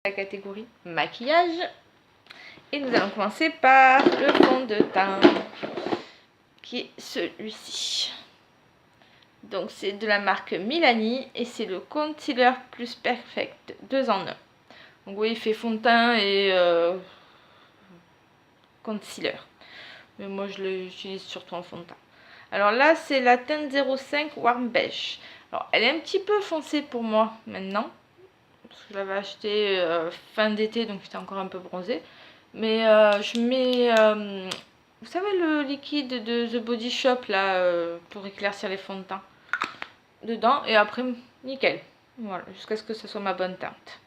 la catégorie maquillage. Et nous allons commencer par le fond de teint, qui est celui-ci. Donc c'est de la marque Milani et c'est le Concealer Plus Perfect 2 en 1. Donc oui, il fait fond de teint et concealer. Mais moi je l'utilise surtout en fond de teint. Alors là c'est la teinte 05 Warm Beige. Alors elle est un petit peu foncée pour moi maintenant. Parce que je l'avais acheté fin d'été, donc j'étais encore un peu bronzée. Mais je mets, vous savez, le liquide de The Body Shop là, pour éclaircir les fonds de teint dedans. Et après, nickel. Voilà, jusqu'à ce que ce soit ma bonne teinte.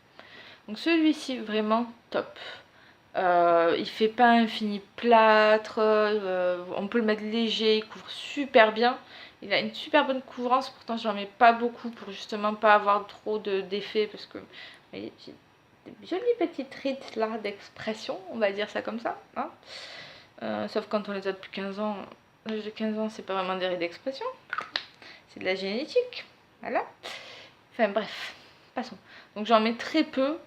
Donc celui-ci, vraiment top. Il fait pas un fini plâtre, on peut le mettre léger, il couvre super bien. Il a une super bonne couvrance, pourtant j'en mets pas beaucoup pour justement pas avoir trop d'effets parce que vous voyez, j'ai des jolies petites rides là d'expression, on va dire ça comme ça. Hein, sauf quand on les a depuis 15 ans. L'âge de 15 ans, c'est pas vraiment des rides d'expression, c'est de la génétique. Voilà. Enfin bref, passons. Donc j'en mets très peu.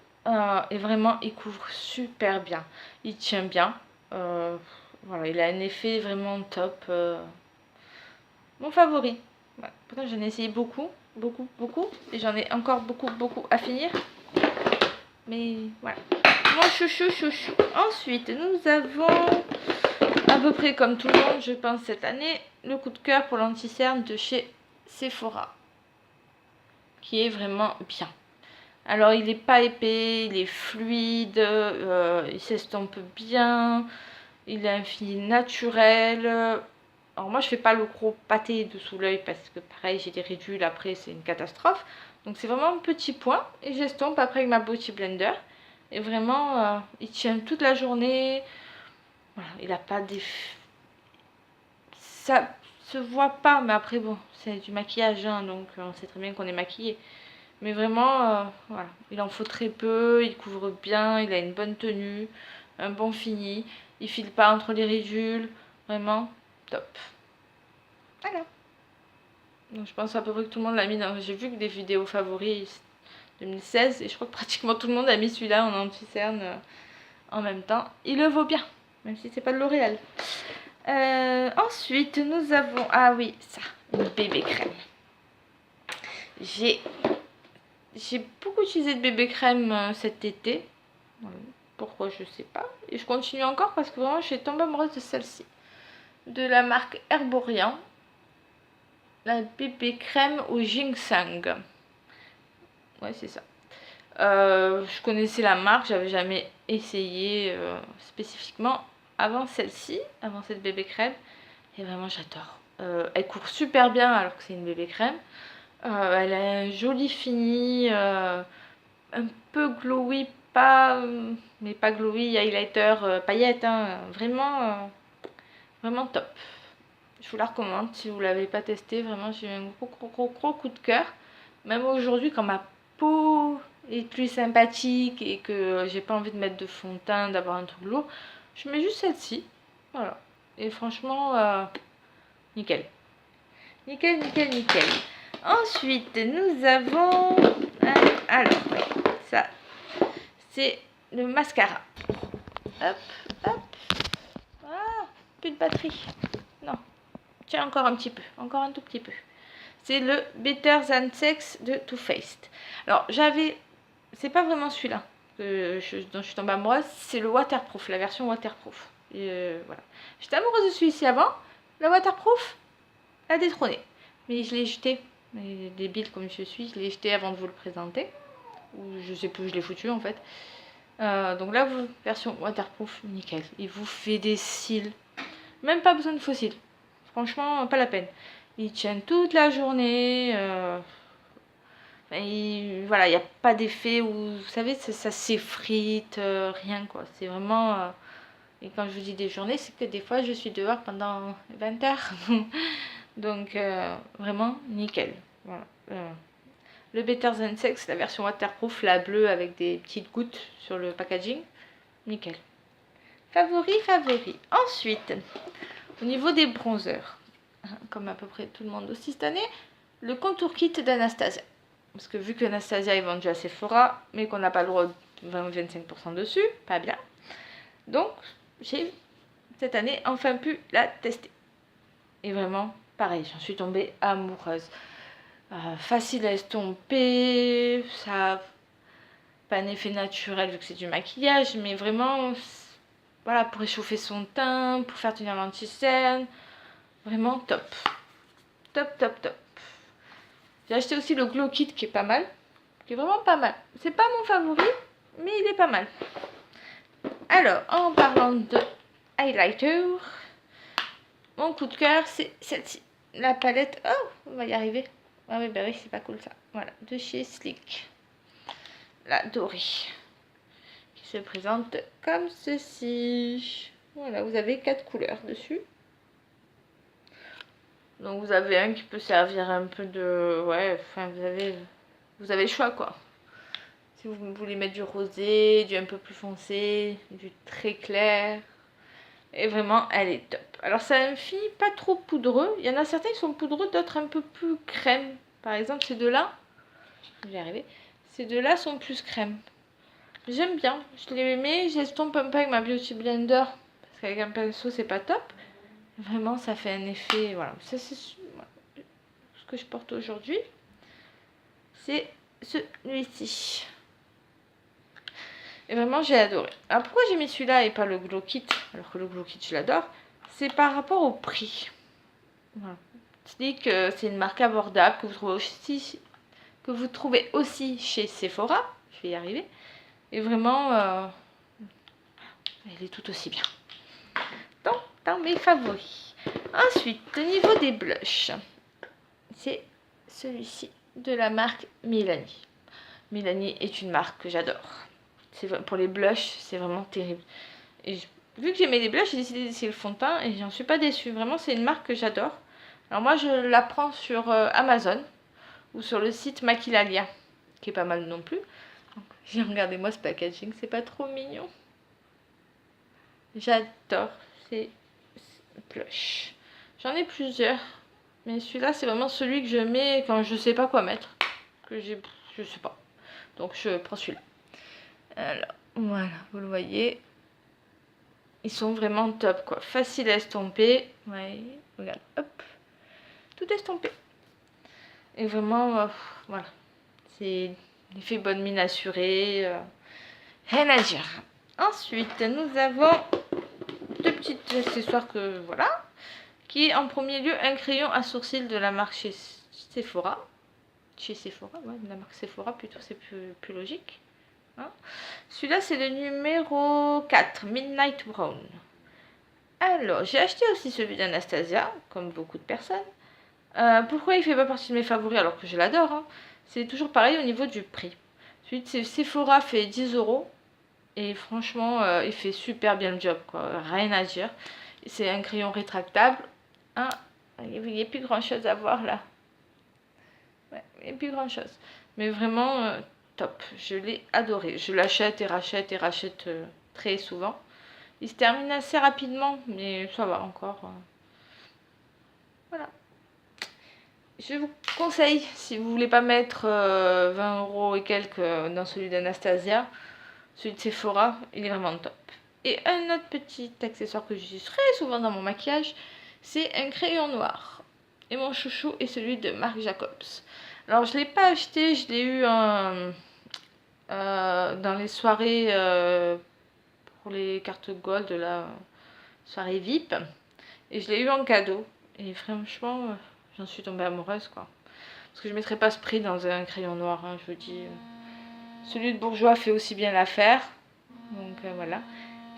Et vraiment il couvre super bien, il tient bien, voilà, il a un effet vraiment top, mon favori. Voilà. Pourtant j'en ai essayé beaucoup et j'en ai encore beaucoup à finir, mais voilà, mon chouchou. Ensuite nous avons à peu près comme tout le monde je pense cette année le coup de cœur pour l'anti-cerne de chez Sephora, qui est vraiment bien. Alors il n'est pas épais, il est fluide, il s'estompe bien, il a un fini naturel. Alors moi je fais pas le gros pâté dessous l'œil parce que pareil j'ai des ridules après, c'est une catastrophe. Donc c'est vraiment un petit point et j'estompe après avec ma Beauty Blender. Et vraiment il tient toute la journée. Voilà, il n'a pas d'effet. Ça se voit pas, mais après bon, c'est du maquillage, hein, donc on sait très bien qu'on est maquillé. Mais vraiment, voilà, il en faut très peu, il couvre bien, il a une bonne tenue, un bon fini, il file pas entre les ridules, vraiment top. Voilà. Donc je pense à peu près que tout le monde l'a mis dans... J'ai vu que des vidéos favoris 2016 et je crois que pratiquement tout le monde a mis celui-là en anti-cerne en même temps. Il le vaut bien, même si c'est pas de L'Oréal. Ensuite, nous avons... Ah oui, ça, une bébé crème. J'ai beaucoup utilisé de bébé crème cet été. Pourquoi, je sais pas. Et je continue encore parce que vraiment, je suis tombée amoureuse de celle-ci. De la marque Herborian. La bébé crème au ginseng. Ouais, c'est ça. Je connaissais la marque, j'avais jamais essayé spécifiquement avant celle-ci, avant cette bébé crème. Et vraiment, j'adore. Elle couvre super bien alors que c'est une bébé crème. Elle a un joli fini, un peu glowy, mais pas glowy, highlighter, paillettes, hein, vraiment, vraiment top. Je vous la recommande si vous ne l'avez pas testée, vraiment j'ai eu un gros coup de cœur. Même aujourd'hui quand ma peau est plus sympathique et que j'ai pas envie de mettre de fond de teint, d'avoir un truc lourd, je mets juste celle-ci, voilà. Et franchement, nickel. Nickel. Ensuite, nous avons... Alors, ça, c'est le mascara. Hop. Ah, plus de batterie. Non. Tiens, encore un petit peu. Encore un tout petit peu. C'est le Better Than Sex de Too Faced. Alors, c'est pas vraiment celui-là dont je suis tombée amoureuse. C'est le waterproof, la version waterproof. Voilà. J'étais amoureuse de celui-ci avant. La waterproof a détrôné. Mais je l'ai jeté. Débile comme je suis, je l'ai jeté avant de vous le présenter. Ou je sais plus où je l'ai foutu en fait. Donc là, version waterproof, nickel. Il vous fait des cils. Même pas besoin de faux cils. Franchement, pas la peine. Il tient toute la journée. Voilà, il n'y a pas d'effet où, vous savez, ça s'effrite, rien quoi. C'est vraiment... et quand je vous dis des journées, c'est que des fois, je suis dehors pendant 20 heures. Donc, vraiment, nickel. Voilà. Le Better Than Sex, la version waterproof, la bleue avec des petites gouttes sur le packaging. Nickel. Favori. Ensuite, au niveau des bronzers, comme à peu près tout le monde aussi cette année, le contour kit d'Anastasia. Parce que vu qu'Anastasia est vendue à Sephora, mais qu'on n'a pas le droit 20-25% dessus, pas bien. Donc, j'ai cette année enfin pu la tester. Et vraiment, pareil, j'en suis tombée amoureuse. Facile à estomper, ça n'a pas un effet naturel vu que c'est du maquillage, mais vraiment, voilà, pour réchauffer son teint, pour faire tenir l'anti-cerne, vraiment top. Top, top, top. J'ai acheté aussi le Glow Kit qui est pas mal, qui est vraiment pas mal. C'est pas mon favori, mais il est pas mal. Alors, en parlant de highlighter, mon coup de cœur, c'est celle-ci. La palette, oh, on va y arriver. Ah oui, bah oui, c'est pas cool ça. Voilà, de chez Sleek. La dorée. Qui se présente comme ceci. Voilà, vous avez 4 couleurs dessus. Donc vous avez un qui peut servir un peu de... Ouais, enfin vous avez le choix quoi. Si vous voulez mettre du rosé, du un peu plus foncé, du très clair. Et vraiment, elle est top. Alors ça ne finit pas trop poudreux. Il y en a certains qui sont poudreux, d'autres un peu plus crème. Par exemple, ces deux-là, je vais y arriver. Ces deux-là sont plus crème. J'aime bien. Je les mets, j'estompe un peu avec ma Beauty Blender. Parce qu'avec un pinceau, c'est pas top. Vraiment, ça fait un effet... Voilà, ça c'est ce que je porte aujourd'hui. C'est celui-ci. Et vraiment, j'ai adoré. Alors, pourquoi j'ai mis celui-là et pas le Glow Kit, alors que le Glow Kit, je l'adore? C'est par rapport au prix. Voilà. Sleek, c'est une marque abordable que vous trouvez aussi chez Sephora. Je vais y arriver. Et vraiment, elle est tout aussi bien. Donc, dans mes favoris. Ensuite, au niveau des blushs, c'est celui-ci de la marque Milani. Milani est une marque que j'adore. Pour les blushs, c'est vraiment terrible. Et vu que j'aimais les blushs, j'ai décidé d'essayer le fond de teint et j'en suis pas déçue. Vraiment, c'est une marque que j'adore. Alors moi, je la prends sur Amazon ou sur le site Maquillalia, qui est pas mal non plus. J'ai regardé moi ce packaging, c'est pas trop mignon. J'adore ces blushs. J'en ai plusieurs, mais celui-là, c'est vraiment celui que je mets quand je sais pas quoi mettre. Je sais pas. Donc je prends celui-là. Alors, voilà, vous le voyez. Ils sont vraiment top, quoi. Facile à estomper. Ouais, regarde, hop. Tout estompé. Et vraiment, voilà. C'est l'effet bonne mine assurée. Rien à dire. Ensuite, nous avons deux petits accessoires que, voilà. Qui est en premier lieu un crayon à sourcils de la marque chez Sephora. Chez Sephora, ouais, de la marque Sephora plutôt, c'est plus logique. Hein. Celui-là, c'est le numéro 4, Midnight Brown. Alors, j'ai acheté aussi celui d'Anastasia, comme beaucoup de personnes. Pourquoi il ne fait pas partie de mes favoris alors que je l'adore, hein. C'est toujours pareil au niveau du prix. Celui de Sephora fait 10 €. Et franchement, il fait super bien le job, quoi. Rien à dire. C'est un crayon rétractable. Hein, il n'y a plus grand chose à voir là. Ouais, il n'y a plus grand chose. Mais vraiment, top. Je l'ai adoré. Je l'achète et rachète très souvent. Il se termine assez rapidement, mais ça va encore. Voilà. Je vous conseille, si vous voulez pas mettre 20 € et quelques dans celui d'Anastasia, celui de Sephora, il est vraiment top. Et un autre petit accessoire que j'utilise très souvent dans mon maquillage, c'est un crayon noir. Et mon chouchou est celui de Marc Jacobs. Alors je ne l'ai pas acheté, je l'ai eu dans les soirées pour les cartes gold, la soirée VIP. Et je l'ai eu en cadeau. Et franchement, j'en suis tombée amoureuse, quoi. Parce que je ne mettrais pas ce prix dans un crayon noir, hein, je vous dis. Celui de Bourjois fait aussi bien l'affaire. Donc voilà.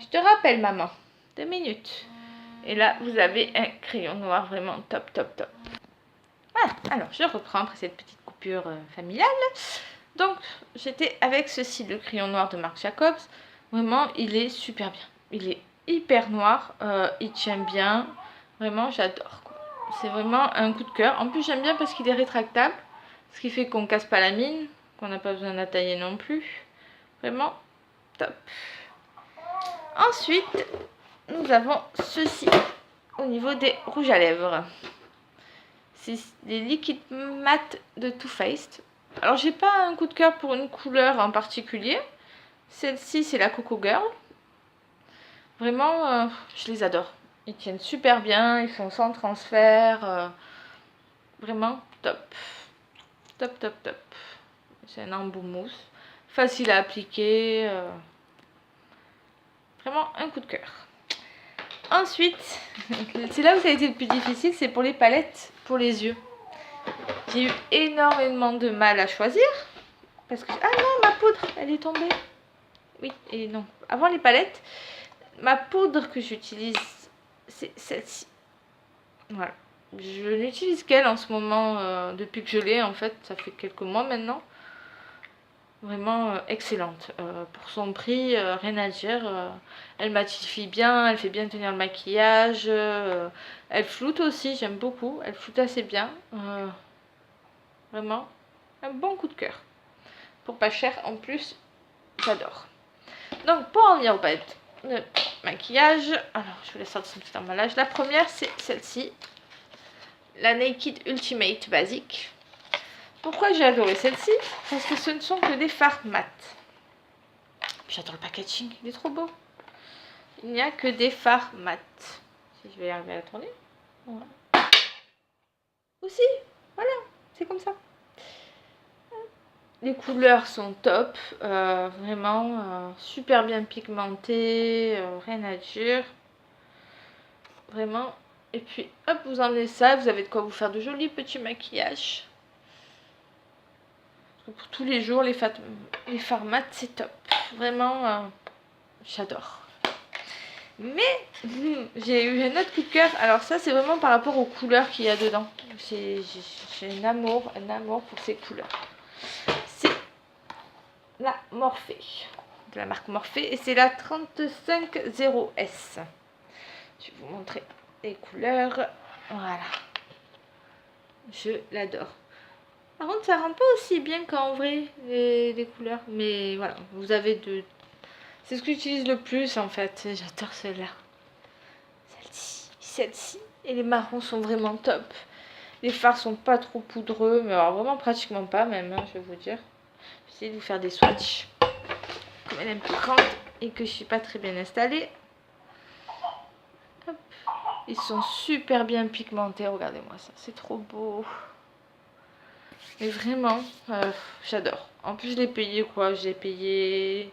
Je te rappelle, maman. 2 minutes. Et là, vous avez un crayon noir vraiment top, top, top. Voilà. Alors, je reprends après cette petite coupure familiale. Donc, j'étais avec ceci, le crayon noir de Marc Jacobs. Vraiment, il est super bien. Il est hyper noir. Il tient bien. Vraiment, j'adore. C'est vraiment un coup de cœur. En plus, j'aime bien parce qu'il est rétractable. Ce qui fait qu'on ne casse pas la mine. Qu'on n'a pas besoin de la tailler non plus. Vraiment top. Ensuite, nous avons ceci au niveau des rouges à lèvres. C'est des liquides mat de Too Faced. Alors, j'ai pas un coup de cœur pour une couleur en particulier. Celle-ci, c'est la Coco Girl. Vraiment, je les adore. Ils tiennent super bien, ils sont sans transfert. Vraiment top. Top, top, top. C'est un embout mousse. Facile à appliquer. Vraiment un coup de cœur. Ensuite, c'est là où ça a été le plus difficile, c'est pour les palettes pour les yeux. J'ai eu énormément de mal à choisir. Parce que... Ah non, ma poudre, elle est tombée. Oui, et non. Avant les palettes, ma poudre que j'utilise, c'est celle-ci. Voilà. Je n'utilise qu'elle en ce moment, depuis que je l'ai, en fait. Ça fait quelques mois maintenant. Vraiment excellente. Pour son prix, rien à dire. Elle matifie bien, elle fait bien tenir le maquillage. Elle floute aussi, j'aime beaucoup. Elle floute assez bien. Vraiment, un bon coup de cœur. Pour pas cher en plus, j'adore. Donc pour en venir aux palettes de maquillage, alors je vous laisse sortir son petit emballage. La première, c'est celle-ci. La Naked Ultimate Basic. Pourquoi j'ai adoré celle-ci? Parce que ce ne sont que des fards mat. J'adore le packaging, il est trop beau. Il n'y a que des fards mat. Si je vais arriver à la tourner. Voilà. Aussi, voilà, c'est comme ça. Les couleurs sont top. Vraiment super bien pigmentées. Rien à dire. Vraiment. Et puis, hop, vous emmenez ça. Vous avez de quoi vous faire de jolis petits maquillages. Pour tous les jours, les fards mat, c'est top. Vraiment, j'adore. Mais j'ai eu un autre coup de cœur. Alors ça, c'est vraiment par rapport aux couleurs qu'il y a dedans. J'ai un amour pour ces couleurs. C'est la Morphe. De la marque Morphe. Et c'est la 350S. Je vais vous montrer les couleurs. Voilà. Je l'adore. Par contre, ça rend pas aussi bien qu'en vrai, les couleurs. Mais voilà, vous avez de... C'est ce que j'utilise le plus, en fait. J'adore celle-là. Celle-ci. Et les marrons sont vraiment top. Les fards sont pas trop poudreux. Mais alors, vraiment pratiquement pas, même, hein, je vais vous dire. J'essaie de vous faire des swatchs. Comme elle est un peu grande et que je suis pas très bien installée. Hop. Ils sont super bien pigmentés. Regardez-moi ça. C'est trop beau. Mais vraiment, j'adore. En plus, je l'ai payé quoi? Je l'ai payé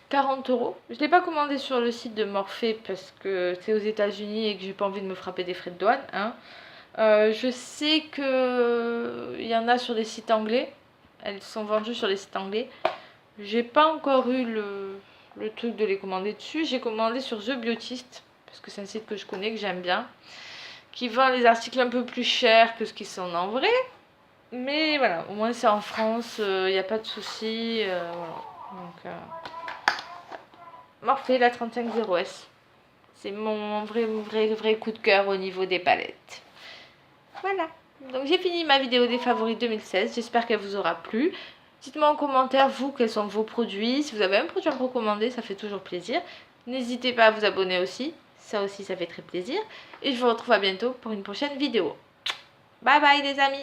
40 €. Je ne l'ai pas commandé sur le site de Morphe parce que c'est aux États-Unis et que j'ai pas envie de me frapper des frais de douane. Hein. Je sais qu'il y en a sur les sites anglais. Elles sont vendues sur les sites anglais. J'ai pas encore eu le truc de les commander dessus. J'ai commandé sur The Beautist parce que c'est un site que je connais, que j'aime bien. Qui vend les articles un peu plus chers que ce qu'ils sont en vrai. Mais voilà, au moins c'est en France, il n'y a pas de souci. Voilà. Donc, Morphe, la 350S. C'est mon vrai coup de cœur au niveau des palettes. Voilà. Donc j'ai fini ma vidéo des favoris 2016. J'espère qu'elle vous aura plu. Dites-moi en commentaire, vous, quels sont vos produits. Si vous avez un produit à me recommander, ça fait toujours plaisir. N'hésitez pas à vous abonner aussi. Ça aussi, ça fait très plaisir. Et je vous retrouve à bientôt pour une prochaine vidéo. Bye bye les amis.